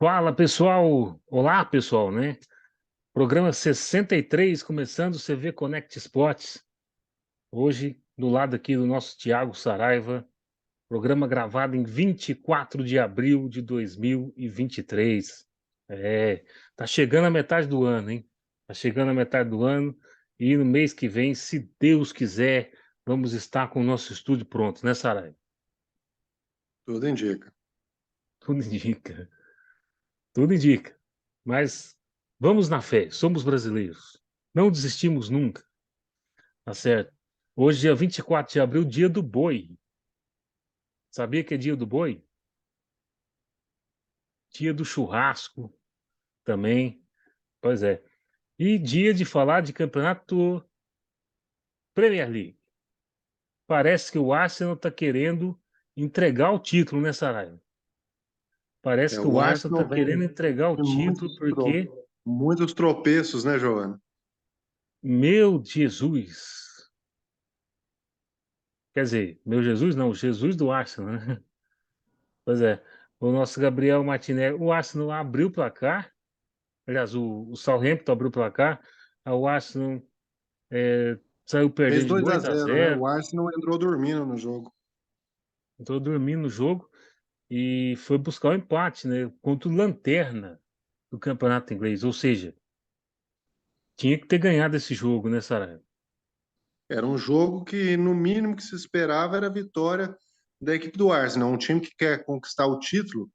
Fala, pessoal! Olá, pessoal, né? Programa 63, começando o CV Connect Sports. Hoje, do lado aqui do nosso Tiago Saraiva, programa gravado em 24 de abril de 2023. Tá chegando a metade do ano, hein? Tá chegando a metade do ano e no mês que vem, se Deus quiser, vamos estar com o nosso estúdio pronto, né, Saraiva? Tudo indica. Tudo indica, tudo indica. Mas vamos na fé, somos brasileiros. Não desistimos nunca, tá certo? Hoje, dia 24 de abril, dia do boi. Sabia que é dia do boi? Dia do churrasco também. Pois é. E dia de falar de campeonato Premier League. Parece que o Arsenal está querendo entregar o título, né, Saraiva? Parece que O o Arsenal está Arsenal vem querendo entregar o de título porque, muitos tropeços, né, Giovanni? meu Jesus. Quer dizer, meu Jesus não, o Jesus do Arsenal, né? Pois é, o nosso Gabriel Martinelli, o Arsenal abriu o placar, aliás, o Southampton abriu o placar, o Arsenal saiu Fez perdendo de 2 a 2 a zero, né? O 0, Arsenal entrou dormindo no jogo. entrou dormindo no jogo e foi buscar o empate, né, contra o Lanterna do campeonato inglês, ou seja, tinha que ter ganhado esse jogo, né, Saraiva? Era um jogo que, no mínimo, que se esperava era a vitória da equipe do Arsenal. Um time que quer conquistar o título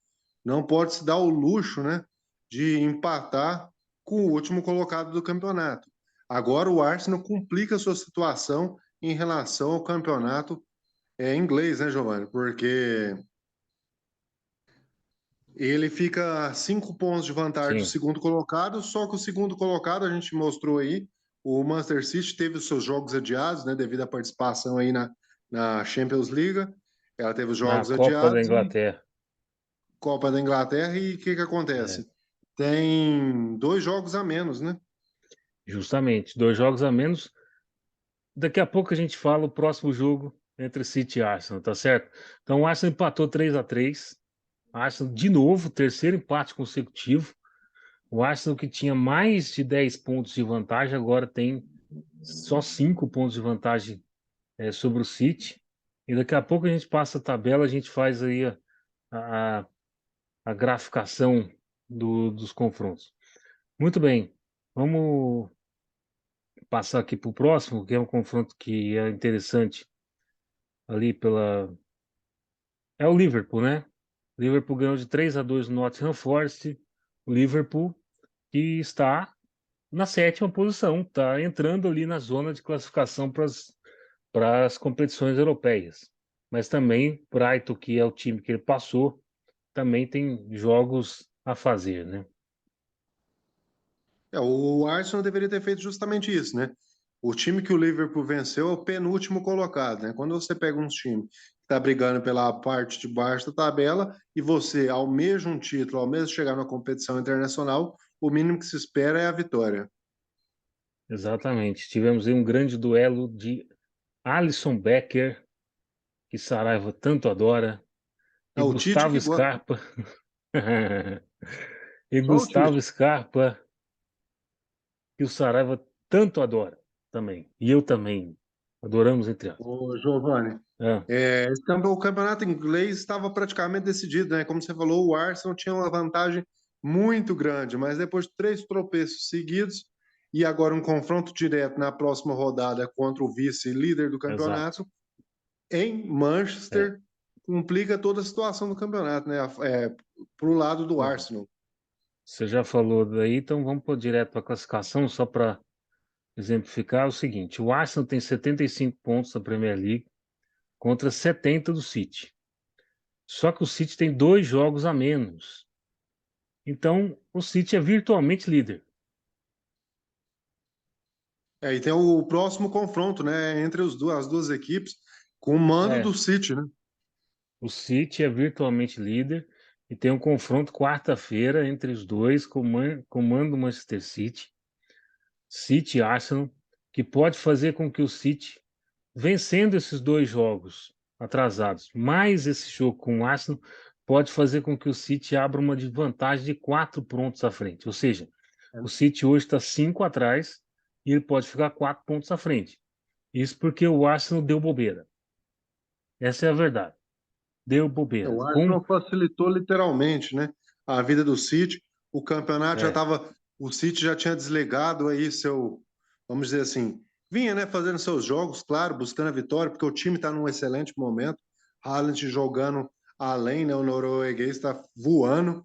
não pode se dar o luxo, né, de empatar com o último colocado do campeonato. Agora o Arsenal complica a sua situação em relação ao campeonato inglês, né, Giovanni? Porque ele fica a 5 pontos de vantagem do Sim, segundo colocado, só que o segundo colocado, a gente mostrou aí, o Manchester City teve os seus jogos adiados, né, devido à participação aí na Champions League. Ela teve os na jogos Copa da adiados e Inglaterra. Copa da Inglaterra, e o que que É, acontece? Tem 2 jogos a menos, né? justamente, 2 jogos a menos. Daqui a pouco a gente fala o próximo jogo entre City e Arsenal, tá certo? Então o Arsenal empatou 3-3. Arsenal, de novo, terceiro empate consecutivo. O Arsenal, que tinha mais de 10 pontos de vantagem, agora tem só 5 pontos de vantagem sobre o City. E daqui a pouco a gente passa a tabela, a gente faz aí a, a graficação dos confrontos. Muito bem, vamos passar aqui para o próximo, que é um confronto que é interessante ali pela. É o Liverpool, né? O Liverpool ganhou de 3-2 no Nottingham Forest. O Liverpool que está na sétima posição, está entrando ali na zona de classificação para as competições europeias. Mas também Brighton, que é o time que ele passou, também tem jogos a fazer, né? O Arsenal deveria ter feito justamente isso, né? O time que o Liverpool venceu é o penúltimo colocado, né? Quando você pega um time que está brigando pela parte de baixo da tabela e você almeja um título, almeja chegar na competição internacional, o mínimo que se espera é a vitória. Exatamente. Tivemos aí um grande duelo de Alisson Becker, que Saraiva tanto adora, É e o Tite Gustavo que gosta. Scarpa. E Só o Gustavo Tite. Scarpa, que o Saraiva tanto adora também. E eu também. Adoramos entre aspas. Ô, Giovanni, É, o campeonato inglês estava praticamente decidido, né? Como você falou, o Arsenal tinha uma vantagem muito grande, mas depois de 3 tropeços seguidos e agora um confronto direto na próxima rodada contra o vice-líder do exato. campeonato, em É. Manchester, complica toda a situação do campeonato, né? Pro lado do Bom, Arsenal. você já falou daí, então vamos pôr direto para a classificação, só para exemplificar o seguinte: o Arsenal tem 75 pontos na Premier League contra 70 do City. Só que o City tem 2 jogos a menos. Então, o City é virtualmente líder. E tem o próximo confronto, né? Entre as duas equipes, com o mando É, do City, né? o City é virtualmente líder e tem um confronto quarta-feira entre os dois, comando o Manchester City, City e Arsenal, que pode fazer com que o City, vencendo esses 2 jogos atrasados, mais esse jogo com o Arsenal, pode fazer com que o City abra uma vantagem de 4 pontos à frente. Ou seja, o City hoje está 5 atrás e ele pode ficar 4 pontos à frente. Isso porque o Arsenal deu bobeira. Essa é a verdade. Deu bobeira. O Arsenal facilitou literalmente, né, a vida do City. O campeonato já É, estava, o City já tinha desligado aí seu, vamos dizer assim, vinha, né, fazendo seus jogos, claro, buscando a vitória, porque o time está num excelente momento. Haaland jogando além, né, o norueguês está voando. é.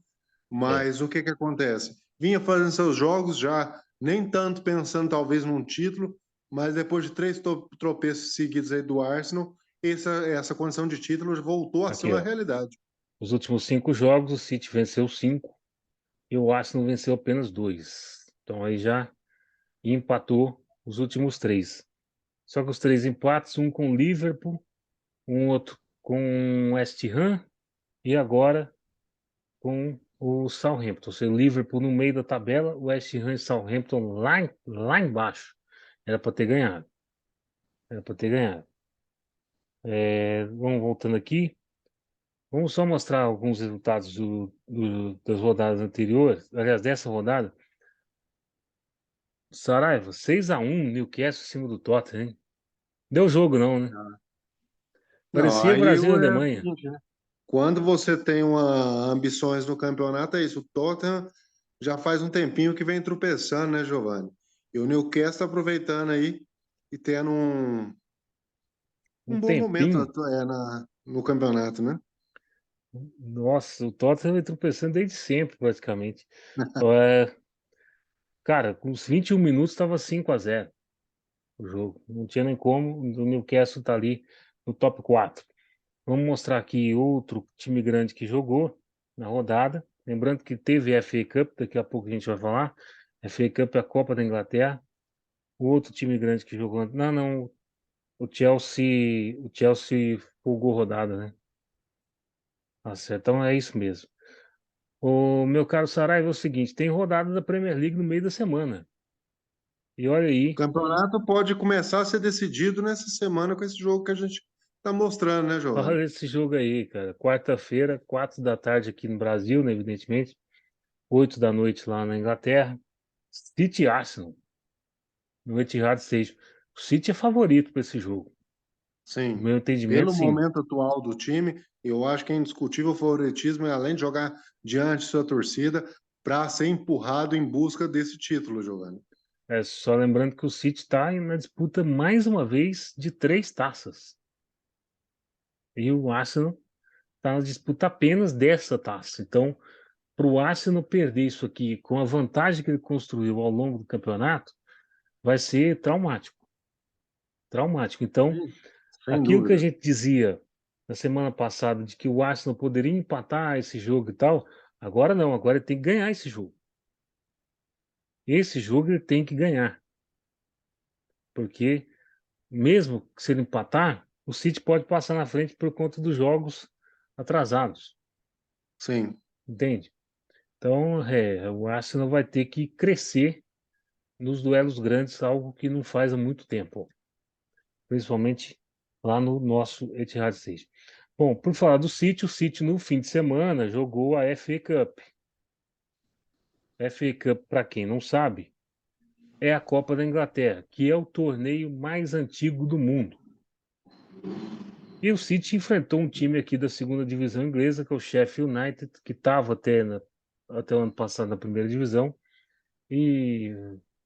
Mas o que que acontece? Vinha fazendo seus jogos já, nem tanto pensando talvez num título, mas depois de 3 tropeços seguidos aí do Arsenal, essa condição de título voltou a ser Aqui, uma ó. realidade. Os últimos 5 jogos, o City venceu 5 e o Arsenal venceu apenas 2. Então aí já empatou os últimos 3. Só que os 3 empates, um com o Liverpool, um outro com o West Ham e agora com o Southampton. Ou seja, o Liverpool no meio da tabela, o West Ham e Southampton lá embaixo. Era para ter ganhado. Era para ter ganhado. Vamos voltando aqui. Vamos só mostrar alguns resultados das rodadas anteriores. Aliás, dessa rodada. Saraiva, 6-1 Newcastle em cima do Tottenham, hein? Deu jogo não, né? Não, Parecia aí Brasil e é o Alemanha. seguinte, né? Quando você tem ambições no campeonato, é isso. O Tottenham já faz um tempinho que vem tropeçando, né, Giovanni? E o Newcastle tá aproveitando aí e tendo Um um bom momento tempinho. no campeonato, né? Nossa, o Tottenham vem tropeçando desde sempre, praticamente. É, cara, com uns 21 minutos estava 5-0 o jogo. Não tinha nem como. O Newcastle tá ali no top 4. Vamos mostrar aqui outro time grande que jogou na rodada. Lembrando que teve a FA Cup, daqui a pouco a gente vai falar. A FA Cup é a Copa da Inglaterra. O outro time grande que jogou. Não, não. O Chelsea folgou rodada, né? Tá certo. Então é isso mesmo. O meu caro Saraiva, é o seguinte: tem rodada da Premier League no meio da semana. E olha O aí, campeonato pode começar a ser decidido nessa semana com esse jogo que a gente está mostrando, né, Giovanni? olha esse jogo aí, cara. Quarta-feira, 4 da tarde aqui no Brasil, né, evidentemente. 8 da noite lá na Inglaterra. City e Arsenal, no Etihad Stadium. O City é favorito para esse jogo. No Sim. meu entendimento, Pelo sim. momento atual do time, eu acho que é indiscutível o favoritismo, e além de jogar diante de sua torcida, para ser empurrado em busca desse título, Giovanni. É só lembrando que o City está na disputa mais uma vez de 3 taças. E o Arsenal está na disputa apenas dessa taça. Então, para o Arsenal perder isso aqui com a vantagem que ele construiu ao longo do campeonato, vai ser traumático. Traumático. Então, Sim, sem aquilo que a dúvida. gente dizia na semana passada de que o Arsenal poderia empatar esse jogo e tal, agora não, agora ele tem que ganhar esse jogo. Esse jogo ele tem que ganhar, porque mesmo que se ele empatar, o City pode passar na frente por conta dos jogos atrasados, Sim. entende? Então, o Arsenal vai ter que crescer nos duelos grandes, algo que não faz há muito tempo, principalmente lá no nosso Etihad Stadium. Bom, por falar do City, o City no fim de semana jogou a FA Cup. A FA Cup, para quem não sabe, é a Copa da Inglaterra, que é o torneio mais antigo do mundo. E o City enfrentou um time aqui da segunda divisão inglesa, que é o Sheffield United, que estava até o ano passado na primeira divisão, e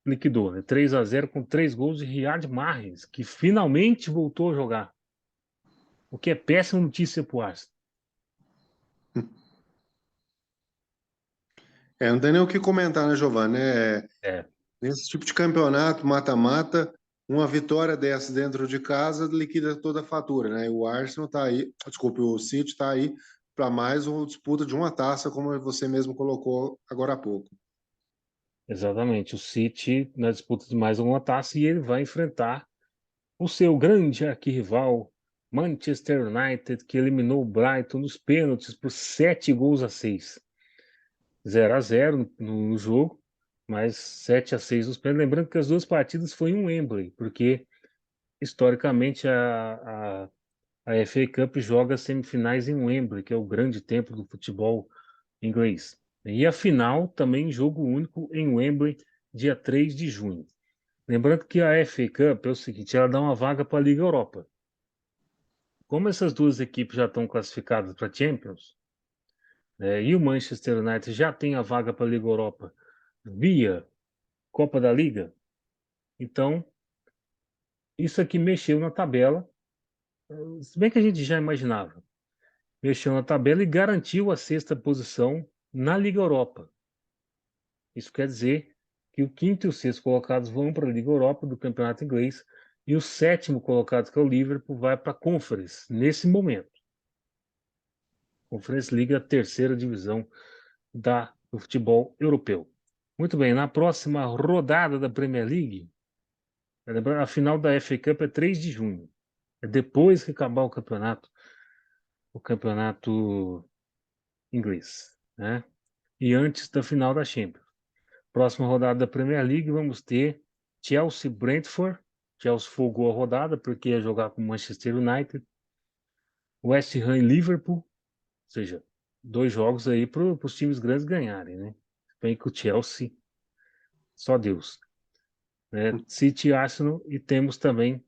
liquidou, né? 3-0 com 3 gols de Riyad Mahrez, que finalmente voltou a jogar. O que é péssima notícia para o Arsenal. Não tem nem o que comentar, né, Giovanni? É, Nesse tipo de campeonato, mata-mata, uma vitória dessa dentro de casa liquida toda a fatura, né? E o Arsenal tá aí, desculpe, o City está aí para mais uma disputa de uma taça, como você mesmo colocou agora há pouco. exatamente. O City na disputa de mais uma taça e ele vai enfrentar o seu grande arquirrival, Manchester United, que eliminou o Brighton nos pênaltis por 7 gols a 6. 0-0 no jogo, mas 7-6 nos pênaltis. Lembrando que as duas partidas foi em Wembley, porque historicamente a FA Cup joga semifinais em Wembley, que é o grande templo do futebol inglês. E a final também jogo único em Wembley, dia 3 de junho. Lembrando que a FA Cup é o seguinte, ela dá uma vaga para a Liga Europa. Como essas duas equipes já estão classificadas para Champions, e o Manchester United já tem a vaga para a Liga Europa via Copa da Liga, então isso aqui mexeu na tabela, se bem que a gente já imaginava, mexeu na tabela e garantiu a sexta posição na Liga Europa. Isso quer dizer que o quinto e o sexto colocados vão para a Liga Europa do Campeonato Inglês e o sétimo colocado, que é o Liverpool, vai para a Conference nesse momento. Conference League é a terceira divisão do futebol europeu. Muito bem, na próxima rodada da Premier League, a final da FA Cup é 3 de junho. É depois que acabar o campeonato inglês, né? E antes da final da Champions. Próxima rodada da Premier League, vamos ter Chelsea-Brentford. Chelsea folgou a rodada porque ia jogar com o Manchester United. West Ham e Liverpool. Ou seja, 2 jogos aí para os times grandes ganharem, né? Bem que o Chelsea, só Deus. City e Arsenal, e temos também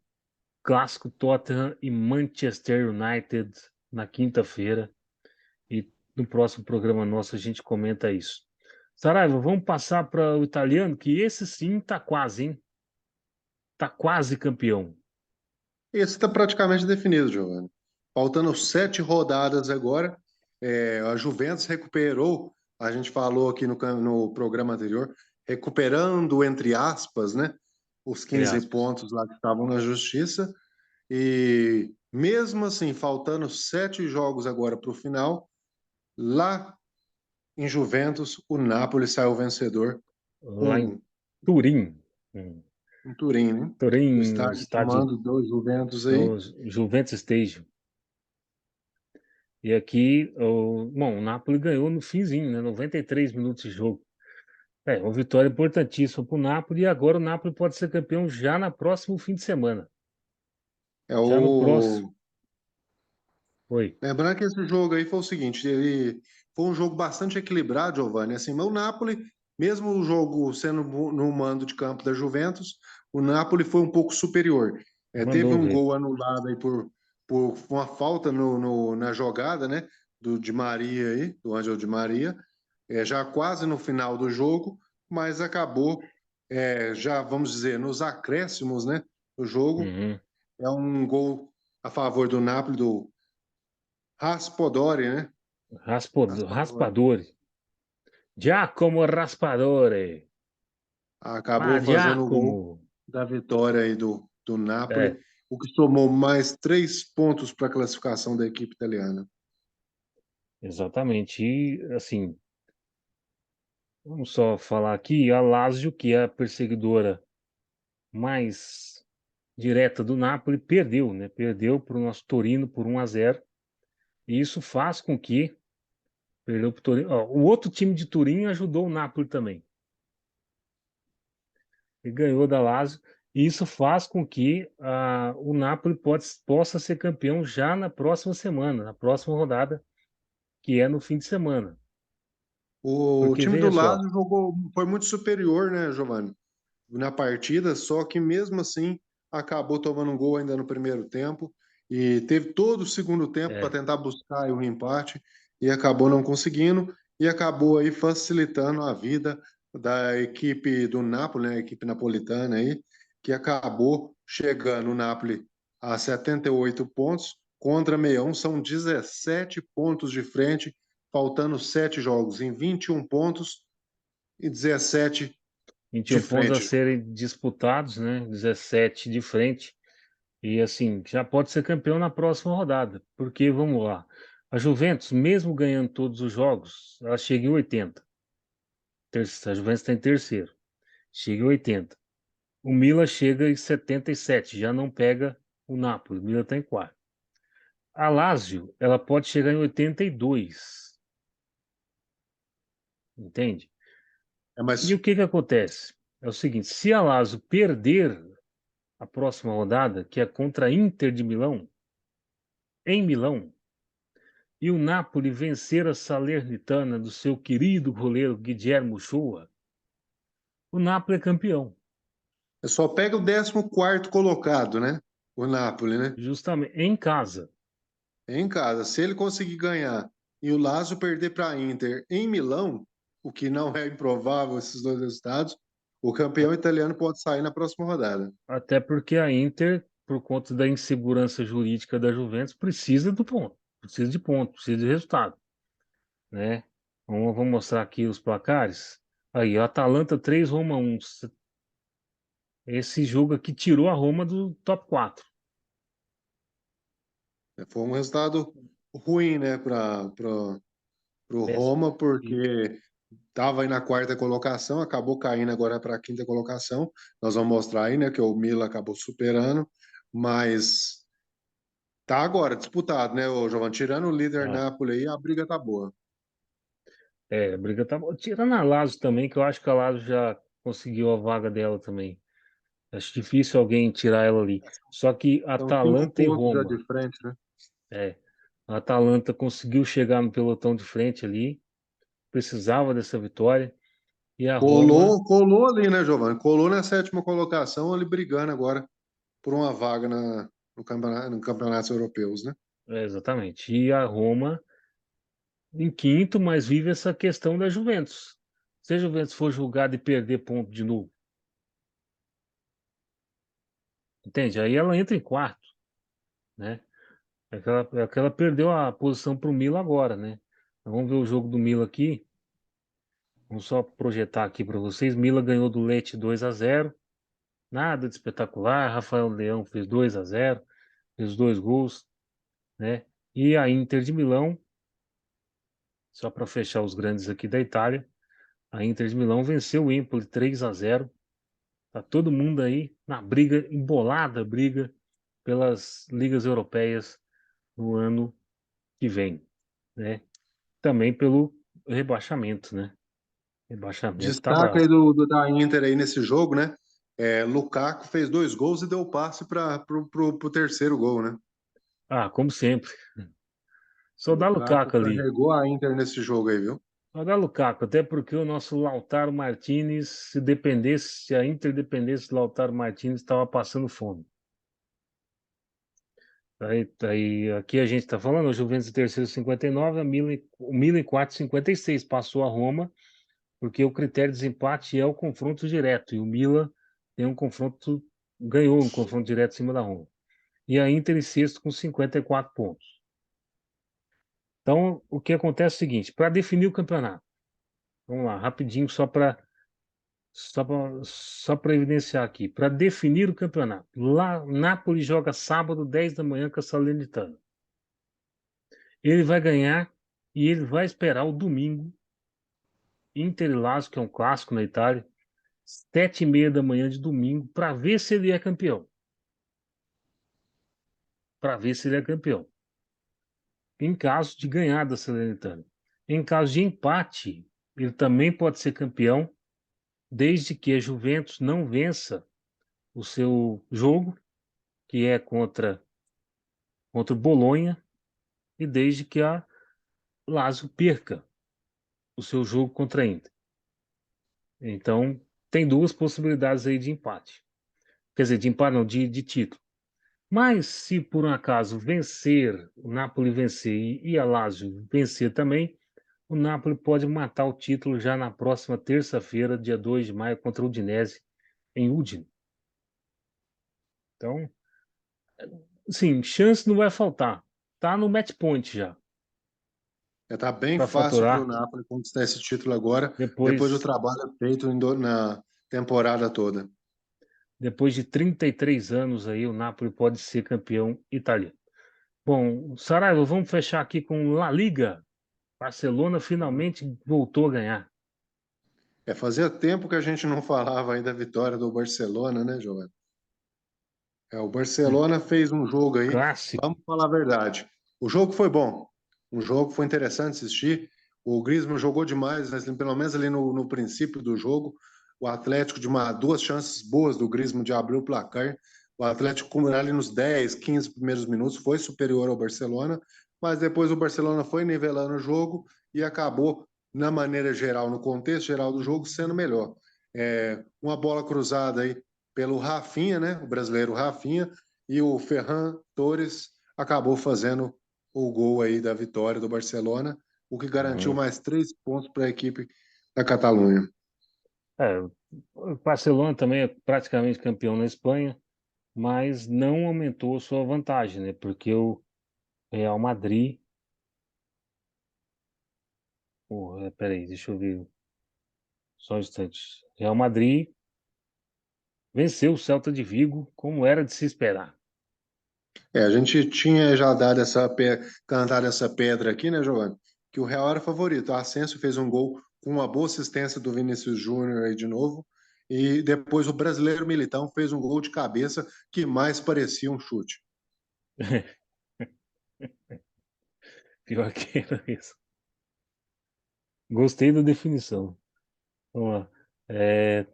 clássico Tottenham e Manchester United na quinta-feira. E no próximo programa nosso a gente comenta isso. Saraiva, vamos passar para o italiano, que esse sim tá quase, hein? Tá quase campeão. Esse está praticamente definido, Giovanni. Faltando 7 rodadas agora, a Juventus recuperou, a gente falou aqui no programa anterior, recuperando, entre aspas, né, os Entre 15 aspas. pontos lá que estavam na justiça, e mesmo assim, faltando 7 jogos agora para o final, lá em Juventus, o Napoli saiu vencedor Lá em com Turim. Hum. em Turim, né? O Turim, no estádio estádio comando do Juventus aí. no Juventus Stadium. E aqui, o Napoli ganhou no finzinho, né? 93 minutos de jogo. Uma vitória importantíssima para o Napoli. E agora o Napoli pode ser campeão já no próximo fim de semana. É Já no próximo. o Oi. Lembrando que esse jogo aí foi o seguinte, ele foi um jogo bastante equilibrado, Giovanni. Assim, mas o Napoli, mesmo o jogo sendo no mando de campo da Juventus, o Napoli foi um pouco superior. Teve Mandou um ver. gol anulado aí por uma falta na jogada, né, do Di Maria aí, do Ângelo Di Maria, já quase no final do jogo, mas acabou, já vamos dizer, nos acréscimos, né, do jogo. Uhum. É um gol a favor do Napoli, do Raspadori, né? Raspadori. Raspadori. Giacomo Raspadori. Acabou Ah, fazendo o gol Giacomo. da vitória aí do Napoli, É, o que somou mais 3 pontos para a classificação da equipe italiana. exatamente. E, assim, vamos só falar aqui, a Lazio, que é a perseguidora mais direta do Napoli, perdeu, né? Perdeu para o nosso Torino por 1-0. E isso faz com que perdeu para o Torino. Ó, o outro time de Turim ajudou o Napoli também. E ganhou da Lazio. E isso faz com que o Napoli possa ser campeão já na próxima semana, na próxima rodada, que é no fim de semana. O Porque time do veja só, Lazio foi muito superior, né, Giovanni, na partida, só que mesmo assim acabou tomando um gol ainda no primeiro tempo e teve todo o segundo tempo para é, tentar buscar aí o empate e acabou não conseguindo e acabou aí facilitando a vida da equipe do Napoli, né, a equipe napolitana aí, que acabou chegando o Napoli a 78 pontos contra Meião, são 17 pontos de frente, faltando 7 jogos em 21 pontos e 17 de 21 pontos a frente. serem disputados, né? 17 de frente. E assim, já pode ser campeão na próxima rodada. Porque, vamos lá, a Juventus, mesmo ganhando todos os jogos, ela chega em 80. A Juventus está em terceiro. Chega em 80. O Milan chega em 77, já não pega o Napoli. O Milan está em quarto. A Lazio, ela pode chegar em 82. Entende? E o Mas que acontece? É o seguinte, se a Lazio perder a próxima rodada, que é contra a Inter de Milão, em Milão e o Napoli vencer a Salernitana do seu querido goleiro Guilherme Ochoa, o Napoli é campeão. Só pega o 14º colocado, né? O Napoli, né? Justamente em casa. Em casa. Se ele conseguir ganhar e o Lazio perder para a Inter em Milão, o que não é improvável esses dois resultados, o campeão italiano pode sair na próxima rodada. Até porque a Inter, por conta da insegurança jurídica da Juventus, precisa do ponto, precisa de ponto, precisa de resultado, né? Vamos mostrar aqui os placares. Aí, Atalanta 3, Roma 1. Esse jogo aqui tirou a Roma do top 4. Foi um resultado ruim, né, para o Roma, porque estava aí na 4ª colocação, acabou caindo agora para a 5ª colocação. Nós vamos mostrar aí, né, que o Milan acabou superando, mas tá agora disputado, né, o Giovanni? Tirando o líder Ah, Napoli aí, a briga tá boa. a briga tá boa. Tirando a Lazio também, que eu acho que a Lazio já conseguiu a vaga dela também. Acho difícil alguém tirar ela ali. Só que São 5 Atalanta e pontos já de Roma. frente, né? É, a Atalanta conseguiu chegar no pelotão de frente ali, precisava dessa vitória. E a Roma, Colou ali, né, Giovanni? Colou na 7ª colocação, ali brigando agora por uma vaga no campeonatos europeus, né? exatamente. E a Roma em quinto, mas vive essa questão da Juventus. Se a Juventus for julgada e perder ponto de novo, entende? Aí ela entra em quarto, né? É que ela perdeu a posição para o Milan agora, né? Então, vamos ver o jogo do Milan aqui. Vamos só projetar aqui para vocês. Milan ganhou do Lecce 2-0. Nada de espetacular. Rafael Leão fez 2-0, fez 2 gols, né? E a Inter de Milão, só para fechar os grandes aqui da Itália, a Inter de Milão venceu o Empoli 3-0. Tá todo mundo aí na briga, embolada briga pelas ligas europeias no ano que vem, né? Também pelo rebaixamento, né? Rebaixamento tá Destaque bravo. aí da Inter aí nesse jogo, né? Lukaku fez 2 gols e deu passe para pro terceiro gol, né? Ah, como sempre. Só dá Lukaku Lukaku ali. carregou a Inter nesse jogo aí, viu? Só dá Lukaku, até porque o nosso Lautaro Martinez, se dependesse, se a Inter dependesse do Lautaro Martinez, estava passando fome. Aí, aqui a gente está falando, o Juventus em terceiro 59, o Milan em quarto 56, passou a Roma, porque o critério de desempate é o confronto direto, e o Milan tem um confronto, ganhou um confronto direto em cima da Roma. E a Inter em sexto com 54 pontos. Então, o que acontece é o seguinte, para definir o campeonato, vamos lá, rapidinho, só para evidenciar aqui, para definir o campeonato, lá, Napoli joga sábado, 10 da manhã com a Salernitana. Ele vai ganhar e ele vai esperar o domingo, Inter e Lazio, que é um clássico na Itália, 7h30 da manhã de domingo, para ver se ele é campeão. Para ver se ele é campeão. Em caso de ganhar da Salernitana. Em caso de empate, ele também pode ser campeão, desde que a Juventus não vença o seu jogo, que é contra o Bolonha, e desde que a Lazio perca o seu jogo contra a Inter. Então, tem duas possibilidades aí de empate. Quer dizer, de empate não, de título. Mas se por um acaso vencer, o Napoli vencer e a Lazio vencer também, o Napoli pode matar o título já na próxima terça-feira, dia 2 de maio, contra o Udinese, em Udine. Então, sim, chance não vai faltar. Tá no match point já, Tá bem para fácil para o faturar. Napoli conquistar esse título agora, depois do Depois, trabalho feito na temporada toda. depois de 33 anos aí, o Napoli pode ser campeão italiano. Bom, Saraiva, vamos fechar aqui com La Liga. Barcelona finalmente voltou a ganhar. Fazia tempo que a gente não falava aí da vitória do Barcelona, né, Giovanni? O Barcelona fez um jogo aí, Clássico. vamos falar a verdade. O jogo foi bom, o jogo foi interessante assistir. O Griezmann jogou demais, mas pelo menos ali no princípio do jogo, o Atlético de duas chances boas do Griezmann de abrir o placar, O Atlético ali nos 10, 15 primeiros minutos foi superior ao Barcelona, mas depois o Barcelona foi nivelando o jogo e acabou, na maneira geral, no contexto geral do jogo, sendo melhor. Uma bola cruzada aí pelo Rafinha, né? O brasileiro Rafinha, e o Ferran Torres acabou fazendo o gol aí da vitória do Barcelona, o que garantiu Uhum. mais 3 pontos para a equipe da Catalunha. O Barcelona também é praticamente campeão na Espanha, mas não aumentou sua vantagem, né? Porque o Real Madrid. Peraí, deixa eu ver só um instante. Real Madrid venceu o Celta de Vigo, como era de se esperar. A gente tinha já cantado essa pedra aqui, né, Giovanni? Que o Real era favorito. O Asensio fez um gol com uma boa assistência do Vinícius Júnior aí de novo. E depois o brasileiro Militão fez um gol de cabeça que mais parecia um chute. Pior que era isso. Gostei da definição. Vamos lá. É,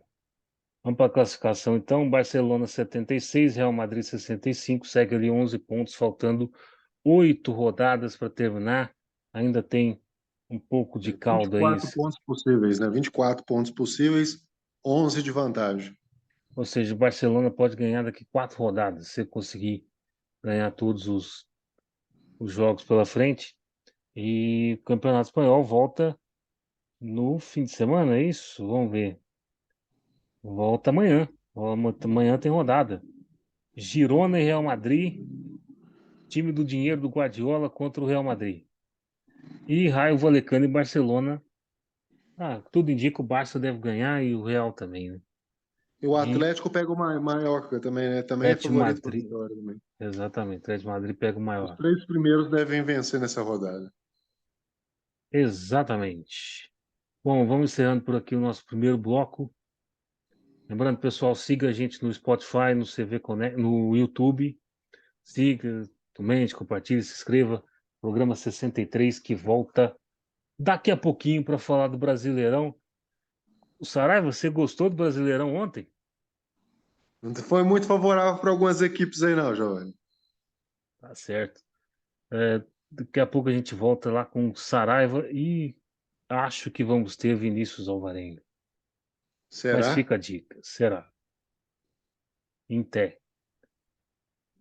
vamos para a classificação, então. Barcelona 76, Real Madrid 65, segue ali 11 pontos, faltando 8 rodadas para terminar. Ainda tem um pouco de caldo aí. 24 pontos possíveis, né? 24 pontos possíveis, 11 de vantagem. Ou seja, o Barcelona pode ganhar daqui 4 rodadas, se conseguir ganhar todos os jogos pela frente. E o Campeonato Espanhol volta no fim de semana, é isso? Vamos ver. Volta amanhã. Amanhã tem rodada. Girona e Real Madrid, time do dinheiro do Guardiola contra o Real Madrid. E Raio Vallecano e Barcelona. Tudo indica o Barça deve ganhar e o Real também, né? E o E Atlético pega o Mallorca também, né? Também é Atlético de favorito para Madrid, vitória também. exatamente, Atlético de Madrid pega o Os maior. 3 primeiros devem vencer nessa rodada. Exatamente. Bom, vamos encerrando por aqui o nosso primeiro bloco. Lembrando, pessoal, siga a gente no Spotify, no CV Connect, no YouTube. Siga, comente, compartilhe, se inscreva. Programa 63 que volta daqui a pouquinho para falar do Brasileirão. O Saraiva, você gostou do Brasileirão ontem? Não foi muito favorável para algumas equipes aí, não, Giovanni. Tá certo. Daqui a pouco a gente volta lá com o Saraiva e acho que vamos ter Vinícius Alvarenga. Mas Será? fica a dica, será? Em té.